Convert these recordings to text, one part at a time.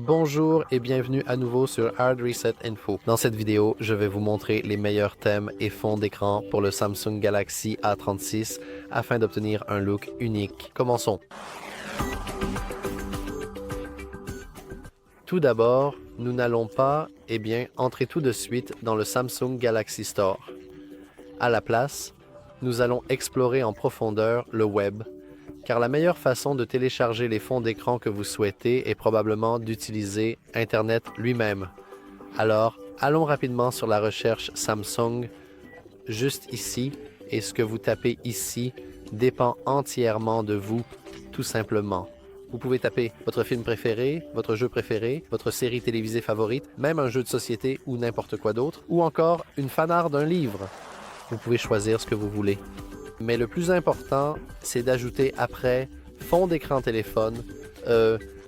Bonjour et bienvenue à nouveau sur Hard Reset Info. Dans cette vidéo, je vais vous montrer les meilleurs thèmes et fonds d'écran pour le Samsung Galaxy A36 afin d'obtenir un look unique. Commençons. Tout d'abord, nous n'allons pas, entrer tout de suite dans le Samsung Galaxy Store. À la place, nous allons explorer en profondeur le web, car la meilleure façon de télécharger les fonds d'écran que vous souhaitez est probablement d'utiliser Internet lui-même. Alors, allons rapidement sur la recherche Samsung, juste ici, et ce que vous tapez ici dépend entièrement de vous, tout simplement. Vous pouvez taper votre film préféré, votre jeu préféré, votre série télévisée favorite, même un jeu de société ou n'importe quoi d'autre, ou encore une fanart d'un livre. Vous pouvez choisir ce que vous voulez. Mais le plus important, c'est d'ajouter après fond d'écran téléphone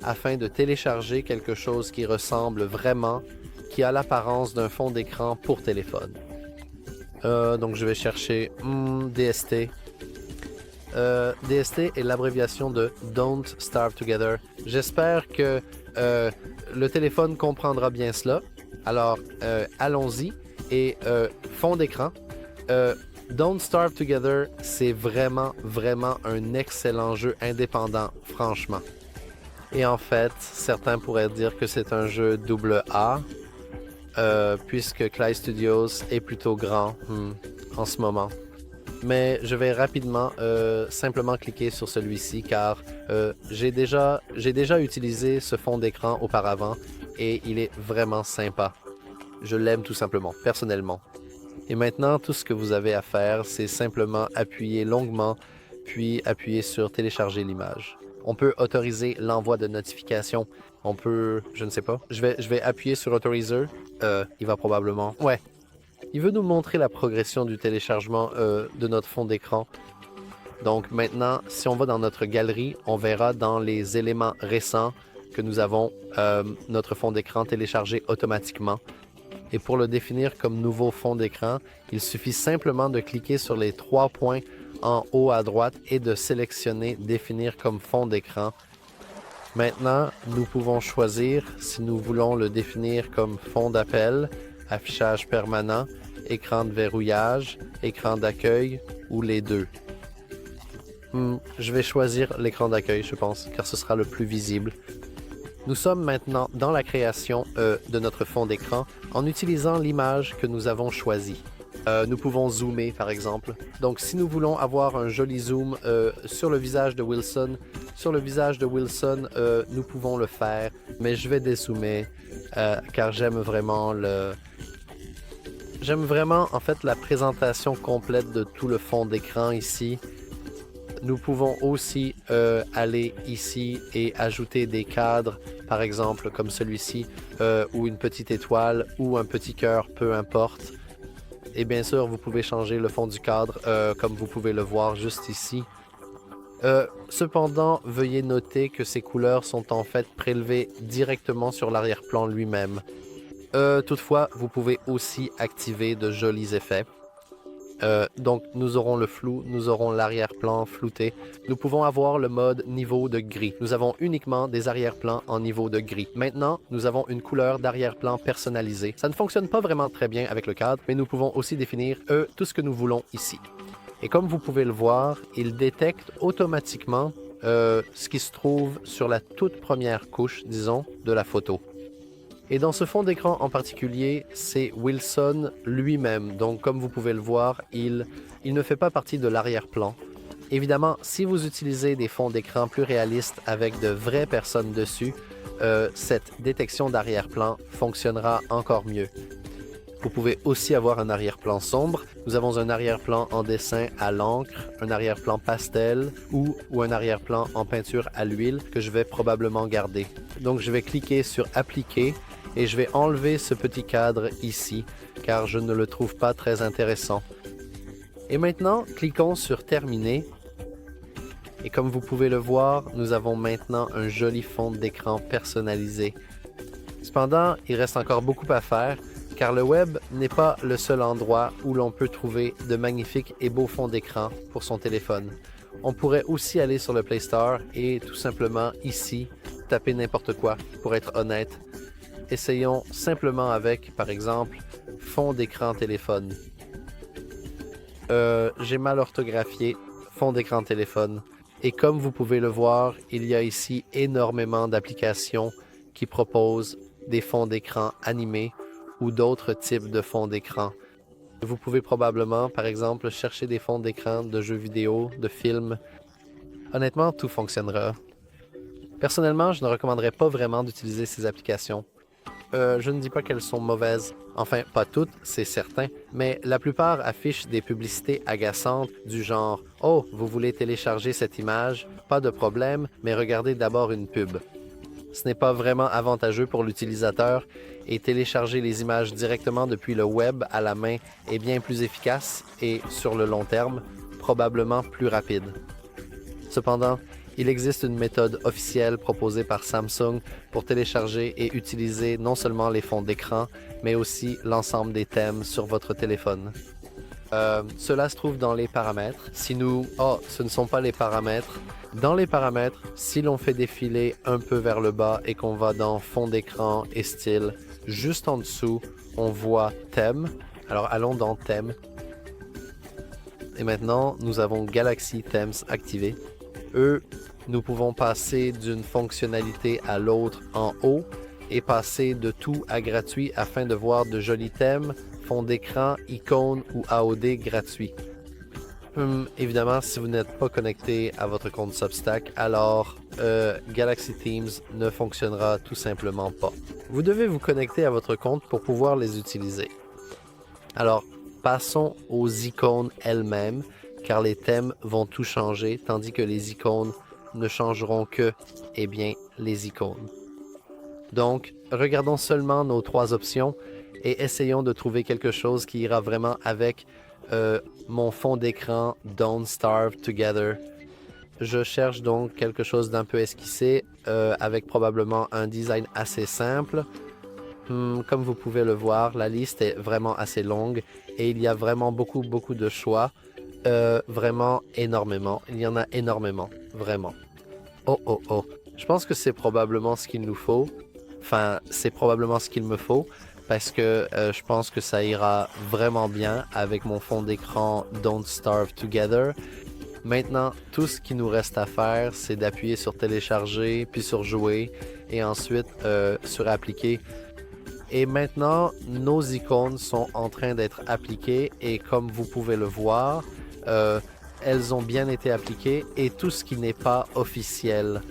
afin de télécharger quelque chose qui ressemble vraiment, qui a l'apparence d'un fond d'écran pour téléphone. Donc je vais chercher DST. DST est l'abréviation de Don't Starve Together. J'espère que le téléphone comprendra bien cela. Alors, allons-y. Et fond d'écran. Don't Starve Together, c'est vraiment un excellent jeu indépendant, franchement. Et en fait, certains pourraient dire que c'est un jeu AA, puisque Klei Studios est plutôt grand en ce moment. Mais je vais rapidement simplement cliquer sur celui-ci car j'ai déjà utilisé ce fond d'écran auparavant et il est vraiment sympa. Je l'aime tout simplement, personnellement. Et maintenant, tout ce que vous avez à faire, c'est simplement appuyer longuement, puis appuyer sur télécharger l'image. On peut autoriser l'envoi de notifications. On peut, je ne sais pas. Je vais appuyer sur Autorizer. Il va probablement... Ouais. Il veut nous montrer la progression du téléchargement de notre fond d'écran. Donc maintenant, si on va dans notre galerie, on verra dans les éléments récents que nous avons notre fond d'écran téléchargé automatiquement. Et pour le définir comme nouveau fond d'écran, il suffit simplement de cliquer sur les 3 points en haut à droite et de sélectionner Définir comme fond d'écran. Maintenant, nous pouvons choisir si nous voulons le définir comme fond d'appel, affichage permanent, écran de verrouillage, écran d'accueil ou les deux. Je vais choisir l'écran d'accueil, je pense, car ce sera le plus visible. Nous sommes maintenant dans la création de notre fond d'écran en utilisant l'image que nous avons choisie. Nous pouvons zoomer par exemple. Donc si nous voulons avoir un joli zoom sur le visage de Wilson, nous pouvons le faire. Mais je vais dézoomer car j'aime vraiment en fait la présentation complète de tout le fond d'écran ici. Nous pouvons aussi aller ici et ajouter des cadres, par exemple comme celui-ci, ou une petite étoile, ou un petit cœur, peu importe. Et bien sûr, vous pouvez changer le fond du cadre, comme vous pouvez le voir juste ici. Cependant, veuillez noter que ces couleurs sont en fait prélevées directement sur l'arrière-plan lui-même. Toutefois, vous pouvez aussi activer de jolis effets. Donc nous aurons le flou, nous aurons l'arrière-plan flouté. Nous pouvons avoir le mode niveau de gris. Nous avons uniquement des arrière-plans en niveau de gris. Maintenant, nous avons une couleur d'arrière-plan personnalisée. Ça ne fonctionne pas vraiment très bien avec le cadre, mais nous pouvons aussi définir tout ce que nous voulons ici. Et comme vous pouvez le voir, il détecte automatiquement ce qui se trouve sur la toute première couche, disons, de la photo. Et dans ce fond d'écran en particulier, c'est Wilson lui-même. Donc, comme vous pouvez le voir, il ne fait pas partie de l'arrière-plan. Évidemment, si vous utilisez des fonds d'écran plus réalistes avec de vraies personnes dessus, cette détection d'arrière-plan fonctionnera encore mieux. Vous pouvez aussi avoir un arrière-plan sombre. Nous avons un arrière-plan en dessin à l'encre, un arrière-plan pastel ou un arrière-plan en peinture à l'huile que je vais probablement garder. Donc, je vais cliquer sur « Appliquer ». Et je vais enlever ce petit cadre ici, car je ne le trouve pas très intéressant. Et maintenant, cliquons sur Terminer. Et comme vous pouvez le voir, nous avons maintenant un joli fond d'écran personnalisé. Cependant, il reste encore beaucoup à faire, car le web n'est pas le seul endroit où l'on peut trouver de magnifiques et beaux fonds d'écran pour son téléphone. On pourrait aussi aller sur le Play Store et tout simplement ici, taper n'importe quoi, pour être honnête. Essayons simplement avec, par exemple, fond d'écran téléphone. J'ai mal orthographié, fond d'écran téléphone. Et comme vous pouvez le voir, il y a ici énormément d'applications qui proposent des fonds d'écran animés ou d'autres types de fonds d'écran. Vous pouvez probablement, par exemple, chercher des fonds d'écran de jeux vidéo, de films. Honnêtement, tout fonctionnera. Personnellement, je ne recommanderais pas vraiment d'utiliser ces applications. Je ne dis pas qu'elles sont mauvaises. Enfin, pas toutes, c'est certain, mais la plupart affichent des publicités agaçantes du genre « Oh, vous voulez télécharger cette image? Pas de problème, mais regardez d'abord une pub. » Ce n'est pas vraiment avantageux pour l'utilisateur et télécharger les images directement depuis le web à la main est bien plus efficace et, sur le long terme, probablement plus rapide. Cependant, il existe une méthode officielle proposée par Samsung pour télécharger et utiliser non seulement les fonds d'écran, mais aussi l'ensemble des thèmes sur votre téléphone. Cela se trouve dans les paramètres. Si nous... Oh, ce ne sont pas les paramètres. Dans les paramètres, si l'on fait défiler un peu vers le bas et qu'on va dans fond d'écran et style, juste en dessous, on voit thème. Alors allons dans thème. Et maintenant, nous avons Galaxy Themes activé. Nous pouvons passer d'une fonctionnalité à l'autre en haut et passer de tout à gratuit afin de voir de jolis thèmes, fonds d'écran, icônes ou AOD gratuits. Évidemment, si vous n'êtes pas connecté à votre compte Substack, alors Galaxy Themes ne fonctionnera tout simplement pas. Vous devez vous connecter à votre compte pour pouvoir les utiliser. Alors, passons aux icônes elles-mêmes, car les thèmes vont tout changer, tandis que les icônes ne changeront que, eh bien, les icônes. Donc, regardons seulement nos 3 options et essayons de trouver quelque chose qui ira vraiment avec mon fond d'écran Don't Starve Together. Je cherche donc quelque chose d'un peu esquissé, avec probablement un design assez simple. Comme vous pouvez le voir, la liste est vraiment assez longue et il y a vraiment beaucoup de choix. Vraiment énormément. Il y en a énormément, vraiment. Oh. Je pense que c'est probablement ce qu'il nous faut. Enfin, c'est probablement ce qu'il me faut parce que je pense que ça ira vraiment bien avec mon fond d'écran Don't Starve Together. Maintenant, tout ce qui nous reste à faire, c'est d'appuyer sur télécharger, puis sur jouer et ensuite sur appliquer. Et maintenant, nos icônes sont en train d'être appliquées et comme vous pouvez le voir, elles ont bien été appliquées et tout ce qui n'est pas officiel.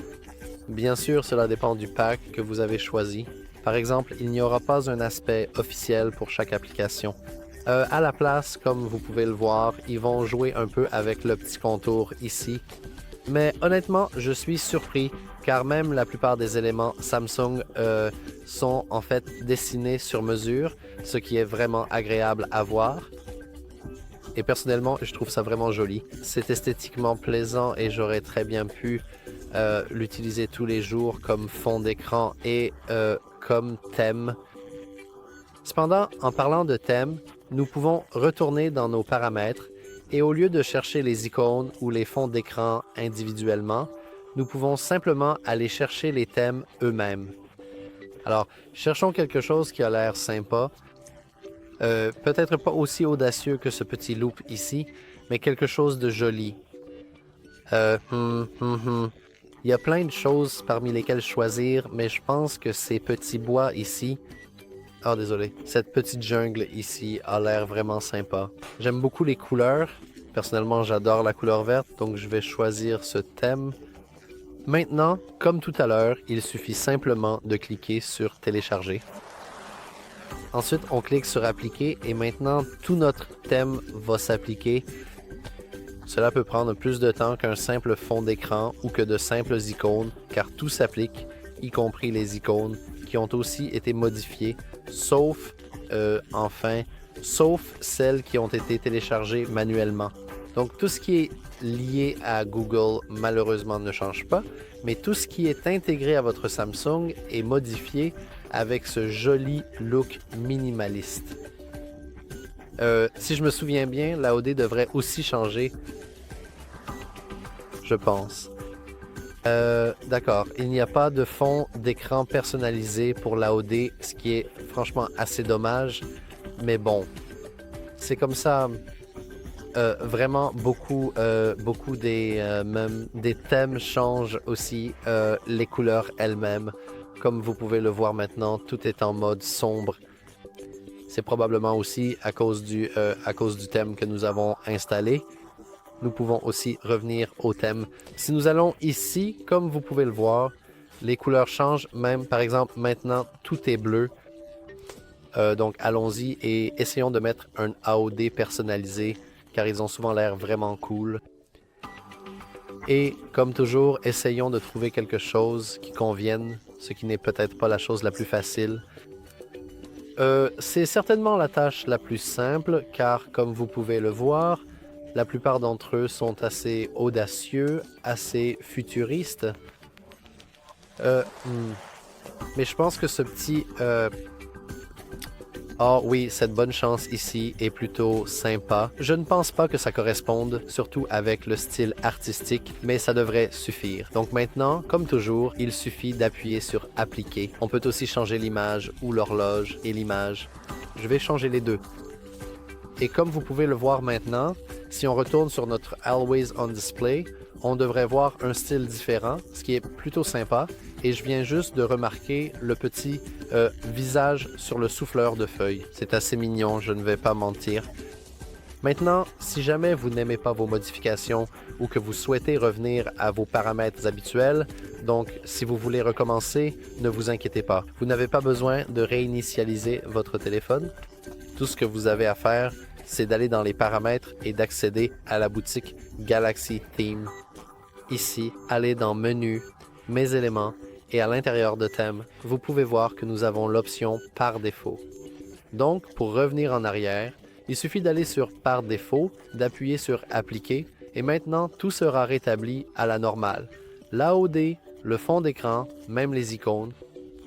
Bien sûr, cela dépend du pack que vous avez choisi. Par exemple, il n'y aura pas un aspect officiel pour chaque application. À la place, comme vous pouvez le voir, ils vont jouer un peu avec le petit contour ici. Mais honnêtement, je suis surpris car même la plupart des éléments Samsung sont en fait dessinés sur mesure, ce qui est vraiment agréable à voir. Et personnellement, je trouve ça vraiment joli. C'est esthétiquement plaisant et j'aurais très bien pu l'utiliser tous les jours comme fond d'écran et comme thème. Cependant, en parlant de thème, nous pouvons retourner dans nos paramètres et au lieu de chercher les icônes ou les fonds d'écran individuellement, nous pouvons simplement aller chercher les thèmes eux-mêmes. Alors, cherchons quelque chose qui a l'air sympa. Peut-être pas aussi audacieux que ce petit loop ici, mais quelque chose de joli. Il y a plein de choses parmi lesquelles choisir, mais je pense que ces petits bois ici... Oh, désolé. Cette petite jungle ici a l'air vraiment sympa. J'aime beaucoup les couleurs. Personnellement, j'adore la couleur verte, donc je vais choisir ce thème. Maintenant, comme tout à l'heure, il suffit simplement de cliquer sur télécharger. Ensuite, on clique sur appliquer et maintenant, tout notre thème va s'appliquer. Cela peut prendre plus de temps qu'un simple fond d'écran ou que de simples icônes, car tout s'applique, y compris les icônes, qui ont aussi été modifiées, sauf celles qui ont été téléchargées manuellement. Donc tout ce qui est lié à Google, malheureusement, ne change pas, mais tout ce qui est intégré à votre Samsung est modifié avec ce joli look minimaliste. Si je me souviens bien, l'AOD devrait aussi changer, je pense. D'accord. Il n'y a pas de fond d'écran personnalisé pour l'AOD, ce qui est franchement assez dommage. Mais bon, c'est comme ça. Vraiment, beaucoup même des thèmes changent aussi les couleurs elles-mêmes. Comme vous pouvez le voir maintenant, tout est en mode sombre. C'est probablement aussi à cause du thème que nous avons installé. Nous pouvons aussi revenir au thème. Si nous allons ici, comme vous pouvez le voir, les couleurs changent. Même, par exemple, maintenant, tout est bleu. Donc, allons-y et essayons de mettre un AOD personnalisé, car ils ont souvent l'air vraiment cool. Et, comme toujours, essayons de trouver quelque chose qui convienne, ce qui n'est peut-être pas la chose la plus facile. C'est certainement la tâche la plus simple, car, comme vous pouvez le voir, la plupart d'entre eux sont assez audacieux, assez futuristes. Mais je pense que ce petit... Oh oui, cette bonne chance ici est plutôt sympa. Je ne pense pas que ça corresponde, surtout avec le style artistique, mais ça devrait suffire. Donc maintenant, comme toujours, il suffit d'appuyer sur Appliquer. On peut aussi changer l'image ou l'horloge et l'image. Je vais changer les deux. Et comme vous pouvez le voir maintenant, si on retourne sur notre Always on Display, on devrait voir un style différent, ce qui est plutôt sympa. Et je viens juste de remarquer le petit visage sur le souffleur de feuilles. C'est assez mignon, je ne vais pas mentir. Maintenant, si jamais vous n'aimez pas vos modifications ou que vous souhaitez revenir à vos paramètres habituels, donc si vous voulez recommencer, ne vous inquiétez pas. Vous n'avez pas besoin de réinitialiser votre téléphone. Tout ce que vous avez à faire, c'est d'aller dans les paramètres et d'accéder à la boutique Galaxy Theme. Ici, allez dans Menu, Mes éléments, et à l'intérieur de Thème, vous pouvez voir que nous avons l'option Par défaut. Donc, pour revenir en arrière, il suffit d'aller sur Par défaut, d'appuyer sur Appliquer, et maintenant tout sera rétabli à la normale. L'AOD, le fond d'écran, même les icônes,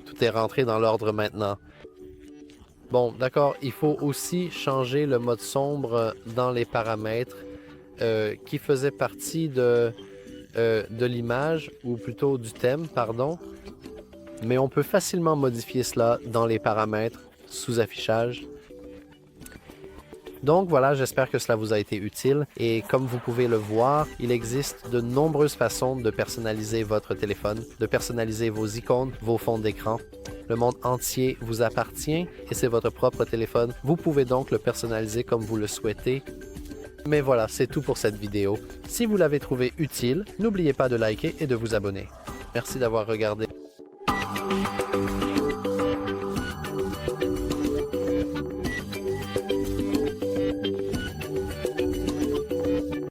tout est rentré dans l'ordre maintenant. Bon, d'accord, il faut aussi changer le mode sombre dans les paramètres qui faisait partie de l'image, ou plutôt du thème, pardon. Mais on peut facilement modifier cela dans les paramètres sous affichage. Donc voilà, j'espère que cela vous a été utile et comme vous pouvez le voir, il existe de nombreuses façons de personnaliser votre téléphone, de personnaliser vos icônes, vos fonds d'écran. Le monde entier vous appartient et c'est votre propre téléphone. Vous pouvez donc le personnaliser comme vous le souhaitez. Mais voilà, c'est tout pour cette vidéo. Si vous l'avez trouvé utile, n'oubliez pas de liker et de vous abonner. Merci d'avoir regardé.